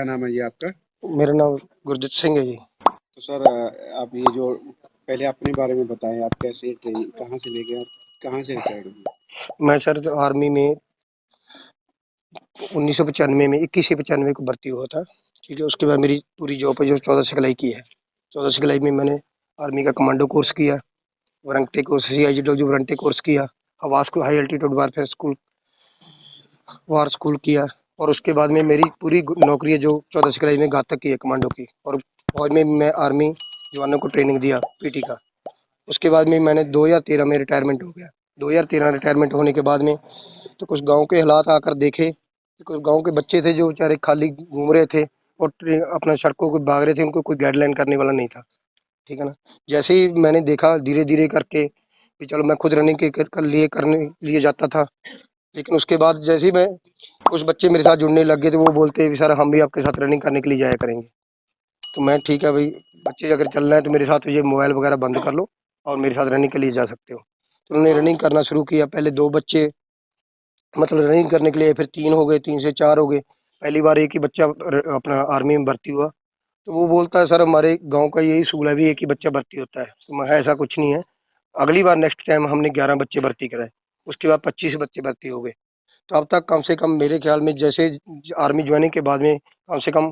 क्या नाम है जी आपका? मेरा नाम गुरजीत सिंह है जी। तो सर आप ये जो पहले अपने बारे में बताएं, आप कैसे ट्रेनिंग कहाँ से ले गए और कहाँ से रिटायर्ड हुए? मैं सर आर्मी में 1995 में 21 से 95 को भर्ती हुआ था। ठीक है, उसके बाद मेरी पूरी जॉब है जो 14 सिखलाई की है। 14 सिखलाई में मैंने आर्मी का कमांडो कोर्स किया, warranty course, CIGW warranty course किया, आवास को हाई एल्टीट्यूड वारफेयर स्कूल वार स्कूल किया। और उसके बाद में मेरी पूरी नौकरी है जो 14 सिखलाई में घातक की है कमांडो की। और फौज में मैं आर्मी जवानों को ट्रेनिंग दिया PT का। उसके बाद में मैंने 2013 में रिटायरमेंट हो गया। 2013 रिटायरमेंट होने के बाद में तो कुछ गाँव के हालात आकर देखे, तो कुछ गाँव के बच्चे थे जो बेचारे खाली घूम रहे थे और अपना सड़कों को भाग रहे थे, उनको कोई गाइडलाइन करने वाला नहीं था। ठीक है ना? जैसे ही मैंने देखा धीरे धीरे करके कि चलो मैं खुद रनिंग के कर लिए करने लिए जाता था। लेकिन उसके बाद जैसे ही मैं कुछ बच्चे मेरे साथ जुड़ने लग गए, तो वो बोलते भी सर हम भी आपके साथ रनिंग करने के लिए जाया करेंगे। तो मैं ठीक है भाई, बच्चे अगर चल रहे हैं तो मेरे साथ ये मोबाइल वगैरह बंद कर लो और मेरे साथ रनिंग के लिए जा सकते हो। तो उन्होंने रनिंग करना शुरू किया। पहले 2 बच्चे मतलब रनिंग करने के लिए, फिर 3 हो गए, 3 से 4 हो गए। पहली बार एक ही बच्चा अपना आर्मी में भर्ती हुआ। तो वो बोलता है सर हमारे गांव का यही सूल है, भी एक ही बच्चा भर्ती होता है। तो मैं ऐसा कुछ नहीं है। अगली बार नेक्स्ट टाइम हमने 11 बच्चे भर्ती कराए। उसके बाद 25 बच्चे भर्ती हो गए। तो अब तक कम से कम मेरे ख्याल में जैसे आर्मी ज्वाइनिंग के बाद में कम से कम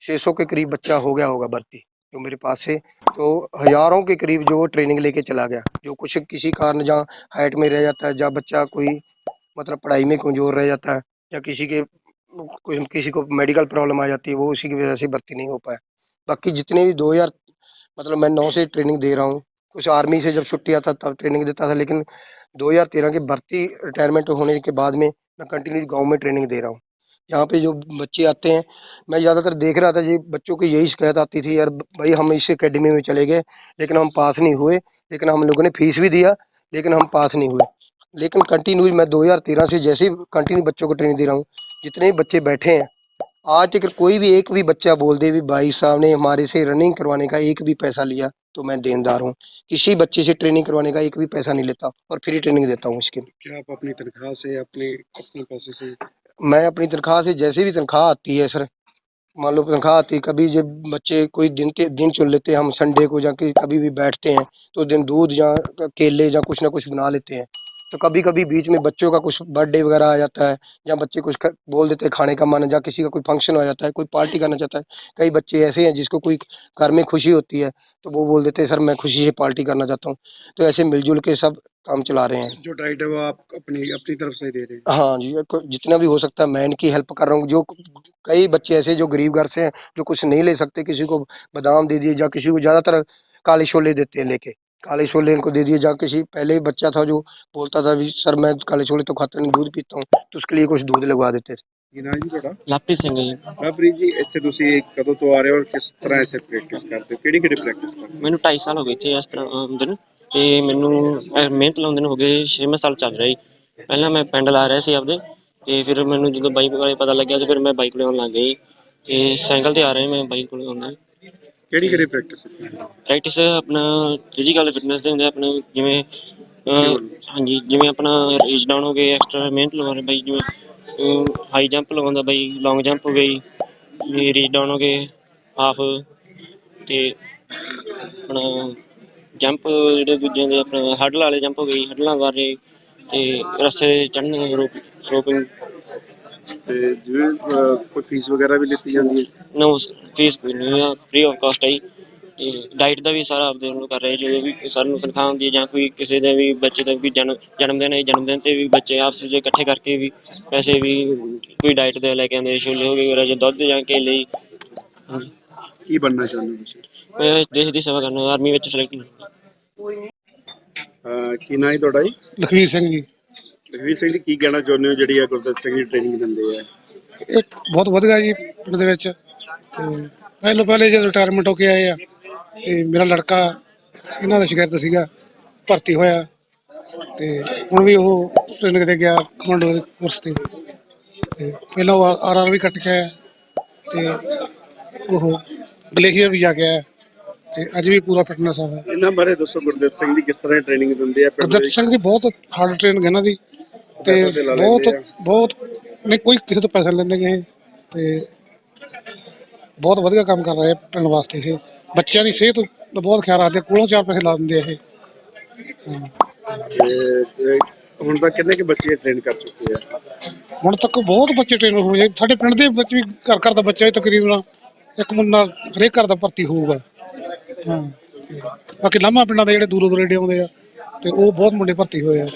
600 के करीब बच्चा हो गया होगा भर्ती जो मेरे पास से। तो हजारों के करीब जो वो ट्रेनिंग लेके चला गया, जो कुछ किसी कारण जहाँ हाइट में रह जाता है, जहाँ बच्चा कोई मतलब पढ़ाई में कमज़ोर रह जाता है, या किसी को मेडिकल प्रॉब्लम आ जाती है, वो उसी की वजह से भर्ती नहीं हो पाया। बाकी जितने भी 2000 मतलब मैं 9 से ट्रेनिंग दे रहा हूँ। कुछ आर्मी से जब छुट्टी आता तब ट्रेनिंग देता था, लेकिन 2013 की भर्ती रिटायरमेंट होने के बाद में मैं कंटिन्यू गाँव में ट्रेनिंग दे रहा हूँ। यहाँ पे जो बच्चे आते हैं, मैं ज़्यादातर देख रहा था जी बच्चों की यही शिकायत आती थी, यार भाई हम इस अकेडमी में चले गए लेकिन हम पास नहीं हुए, लेकिन हम लोगों ने फीस भी दिया लेकिन हम पास नहीं हुए। लेकिन कंटिन्यू मैं 2013 से जैसे ही कंटिन्यू बच्चों को ट्रेनिंग दे रहा हूँ, जितने भी बच्चे बैठे हैं, आज तक कोई भी एक भी बच्चा बोल दे भी भाई साहब ने हमारे से रनिंग करवाने का एक भी पैसा लिया, तो मैं देनदार हूँ। किसी बच्चे से ट्रेनिंग करवाने का एक भी पैसा नहीं लेता और फ्री ट्रेनिंग देता हूँ इसकी। क्या आप अपनी तनख्वाह से अपने अपने पैसे से? मैं अपनी तनख्वाह से जैसे भी तनख्वाह आती है सर, मान लो तनख्वाह आती है, कभी जब बच्चे कोई दिन चुन लेते हैं हम संडे को, जाके कभी भी बैठते हैं तो दिन दूध या केले या कुछ ना कुछ बना लेते हैं। तो कभी कभी बीच में बच्चों का कुछ बर्थडे वगैरह आ जाता है, या बच्चे कुछ बोल देते हैं खाने का मन है, या किसी का कोई फंक्शन हो जाता है, कोई पार्टी करना चाहता है। कई बच्चे ऐसे हैं जिसको कोई घर में खुशी होती है, तो वो बोल देते हैं सर मैं खुशी से पार्टी करना चाहता हूँ। तो ऐसे मिलजुल के सब काम चला रहे हैं। जो डाइट है वो आप अपनी अपनी तरफ से दे रहे हैं? हाँ जी, जितना भी हो सकता है मैं इनकी हेल्प कर रहा हूँ। जो कई बच्चे ऐसे जो गरीब घर से हैं, जो कुछ नहीं ले सकते, किसी को बादाम दे दिए, या किसी को ज़्यादातर काले छोले देते हैं लेके, काले छोले इनको दे दिए। या किसी पहले एक बच्चा था जो बोलता था भी सर मैं काले छोले तो खाता नहीं, दूध पीता हूँ, तो उसके लिए कुछ दूध लगवा देते थे। ਕੀ ਨਾਂ ਜੀ ਤੁਹਾਡਾ? ਲਵਪ੍ਰੀਤ ਸਿੰਘ ਜੀ। ਲਵਪ੍ਰੀਤ ਜੀ, ਇੱਥੇ ਤੁਸੀਂ ਕਦੋਂ ਤੋਂ ਆ ਰਹੇ ਹੋ ਔਰ ਕਿਸ ਤਰ੍ਹਾਂ ਇੱਥੇ ਪ੍ਰੈਕਟਿਸ ਕਰਦੇ ਹੋ? ਕਿਹੜੀ ਕਿਹੜੀ ਪ੍ਰੈਕਟਿਸ ਕਰਦੇ ਹੋ? ਮੈਨੂੰ 2.5 ਸਾਲ ਹੋ ਗਏ ਇੱਥੇ ਇਸ ਤਰ੍ਹਾਂ ਆਉਂਦੇ ਨੂੰ, ਤੇ ਮੈਨੂੰ ਮਿਹਨਤ ਲਾਉਂਦੇ ਨੂੰ ਹੋ ਗਏ 6ਵਾਂ ਸਾਲ ਚੱਲ ਰਿਹਾ ਜੀ। ਪਹਿਲਾਂ ਮੈਂ ਪਿੰਡ ਲਾ ਰਿਹਾ ਸੀ ਆਪਦੇ, ਤੇ ਫਿਰ ਮੈਨੂੰ ਜਦੋਂ ਬਾਈਕ ਬਾਰੇ ਪਤਾ ਲੱਗਿਆ ਤੇ ਫਿਰ ਮੈਂ ਬਾਈਕ ਲਿਆਉਣ ਲੱਗ ਗਈ, ਤੇ ਸਾਈਕਲ ਤੇ ਆ ਰਿਹਾ ਮੈਂ ਬਾਈਕ ਕੋਲ ਆਉਂਦਾ। ਕਿਹੜੀ ਕਿਹੜੀ ਪ੍ਰੈਕਟਿਸ? ਪ੍ਰੈਕਟਿਸ ਆਪਣਾ ਫਿਜ਼ੀਕਲ ਫਿਟਨੈਸ ਦੇ ਹੁੰਦੇ ਆਪਣੇ, ਜਿਵੇਂ ਹਾਂਜੀ ਜਿਵੇਂ ਆਪਣਾ ਰੇਸ ਡਾਊਨ ਹੋ ਗਏ, ਐਕਸਟਰਾ ਮਿਹਨਤ ਲਗਾਉਣੀ ਬਾਈ, ਜਿਵੇਂ ਹਾਈ ਜੰਪ ਲਗਾਉਂਦਾ ਬਾਈ, ਲੌਂਗ ਜੰਪ ਹੋ ਗਈ, ਰੇਸ ਡਾਊਨ ਹੋ ਗਏ, ਹਾਫ, ਤੇ ਆਪਣਾ ਜੰਪ ਜਿਹੜੇ ਦੂਜਿਆਂ ਦੇ ਆਪਣਾ ਹਡਲ ਵਾਲੇ ਜੰਪ ਹੋ ਗਈ, ਹਡਲਾਂ ਬਾਰੇ, ਤੇ ਰੱਸੇ ਚੜ੍ਹਨ ਰੋਪਿੰਗ। ਤੇ ਜਿਵੇਂ ਕੋਈ ਫੀਸ ਵਗੈਰਾ ਵੀ ਲਿੱਤੀ ਜਾਂਦੀ ਹੈ? ਨੋ ਫੀਸ ਕੋਈ ਨਹੀਂ ਆ, ਫ੍ਰੀ ਆਫ ਕਾਸਟ ਹੈ ਜੀ। ਤੇ ਡਾਈਟ ਦਾ ਵੀ ਸਾਰਾ ਆਪਦੇ ਵੱਲੋਂ ਕਰ ਰਹੇ, ਜਦੋਂ ਵੀ ਸਾਨੂੰ ਤਨਖਾਹ ਹੁੰਦੀ ਹੈ ਜਾਂ ਕੋਈ ਕਿਸੇ ਦੇ ਵੀ ਬੱਚੇ ਦਾ ਵੀ ਜਨਮ ਦਿਨ ਹੈ, ਜਨਮ ਦਿਨ 'ਤੇ ਵੀ ਬੱਚੇ ਆਪਸ 'ਚ ਇਕੱਠੇ ਕਰਕੇ ਵੀ ਪੈਸੇ ਵੀ ਕੋਈ ਡਾਈਟ ਦੇ ਲੈ ਕੇ ਆਉਂਦੇ, ਛੋਲੇ ਹੋ ਗਏ ਵਗੈਰਾ, ਜਾਂ ਦੁੱਧ ਜਾਂ ਕੇਲੇ ਜੀ। ਹਾਂਜੀ, ਕੀ ਬਣਨਾ ਚਾਹੁੰਦੇ ਹੋ ਤੁਸੀਂ? ਮੈਂ ਦੇਸ਼ ਦੀ ਸੇਵਾ ਕਰਨਾ, ਆਰਮੀ ਵਿੱਚ ਸਿਲੈਕਟ ਕੀ ਨਾਂ ਹੈ ਤੁਹਾਡਾ ਜੀ? ਲਖਵੀਰ ਸਿੰਘ ਜੀ। ਲਖਵੀਰ ਸਿੰਘ ਜੀ, ਕੀ ਕਹਿਣਾ ਚਾਹੁੰਦੇ ਹੋ ਜਿਹੜੀ ਆ ਗੁਰਦਿੱਤ ਸਿੰਘ ਜੀ ਟ੍ਰੇਨਿੰਗ ਦਿੰਦੇ ਆ? ਇਹ ਬਹੁਤ ਵਧੀਆ ਜੀ ਪਿੰਡ ਦੇ ਵਿੱਚ। ਤੇ ਪਹਿਲੇ ਜਦੋਂ ਰਿਟਾਇਰਮੈਂਟ ਹੋ ਕੇ ਆਏ ਆ, ਤੇ ਮੇਰਾ ਲੜਕਾ ਇਹਨਾਂ ਦਾ ਸ਼ਾਗਿਰਦ ਸੀਗਾ, ਭਰਤੀ ਹੋਇਆ, ਤੇ ਹੁਣ ਵੀ ਉਹ ਟ੍ਰੇਨਿੰਗ ਤੇ ਗਿਆ ਕਮਾਂਡੋ ਦੇ ਕੋਰਸ ਤੇ। ਪਹਿਲਾਂ ਉਹ RR ਵੀ ਕੱਟ ਕੇ ਆਇਆ, ਤੇ ਉਹ ਗਲੇਸ਼ੀਅਰ ਵੀ ਜਾ ਕੇ ਆਇਆ, ਤੇ ਅੱਜ ਵੀ ਪੂਰਾ ਫਿਟਨੈਸ ਆ। ਇਹਨਾਂ ਬਾਰੇ ਦੱਸੋ, ਗੁਰਦਿੱਤ ਸਿੰਘ ਜੀ ਕਿਸ ਤਰ੍ਹਾਂ ਟ੍ਰੇਨਿੰਗ ਦਿੰਦੇ ਆ? ਗੁਰਦਿੱਤ ਸਿੰਘ ਦੀ ਬਹੁਤ ਹਾਰਡ ਟ੍ਰੇਨਿੰਗ ਇਹਨਾਂ ਦੀ, ਤੇ ਬਹੁਤ ਬਹੁਤ ਨਹੀਂ ਕੋਈ ਕਿਸੇ ਤੋਂ ਪੈਸਾ ਲੈਂਦੇ ਗਏ। ਤੇ ਬਹੁਤ ਵਧੀਆ ਕੰਮ ਕਰ ਰਹੇ ਪਿੰਡ ਵਾਸਤੇ ਇਹ। ਬੱਚਿਆਂ ਦੀ ਸਿਹਤ ਦਾ ਬਹੁਤ ਖਿਆਲ ਰੱਖਦੇ, ਕੋਲੋਂ 4 ਪੈਸੇ ਲਾ ਦਿੰਦੇ ਇਹ। ਤੇ ਹੁਣ ਤੱਕ ਕਿੰਨੇ ਕੁ ਬੱਚੇ ਟ੍ਰੇਨ ਕਰ ਚੁੱਕੇ ਆ? ਹੁਣ ਤੱਕ ਬਹੁਤ ਬੱਚੇ ਟ੍ਰੇਨਰ ਹੋਏ ਸਾਡੇ ਪਿੰਡ ਦੇ ਵਿੱਚ ਵੀ, ਘਰ ਦਾ ਬੱਚਾ ਵੀ ਤਕਰੀਬਨ ਇੱਕ ਮੁੰਡਾ ਹਰੇਕ ਘਰ ਦਾ ਭਰਤੀ ਹੋਊਗਾ। ਹਾਂ, ਤੇ ਬਾਕੀ ਲਾਮਾ ਪਿੰਡਾਂ ਦੇ ਜਿਹੜੇ ਦੂਰੋਂ ਦੁਰੇਡੇ ਆਉਂਦੇ ਆ, ਤੇ ਉਹ ਬਹੁਤ ਮੁੰਡੇ ਭਰਤੀ ਹੋਏ ਆ।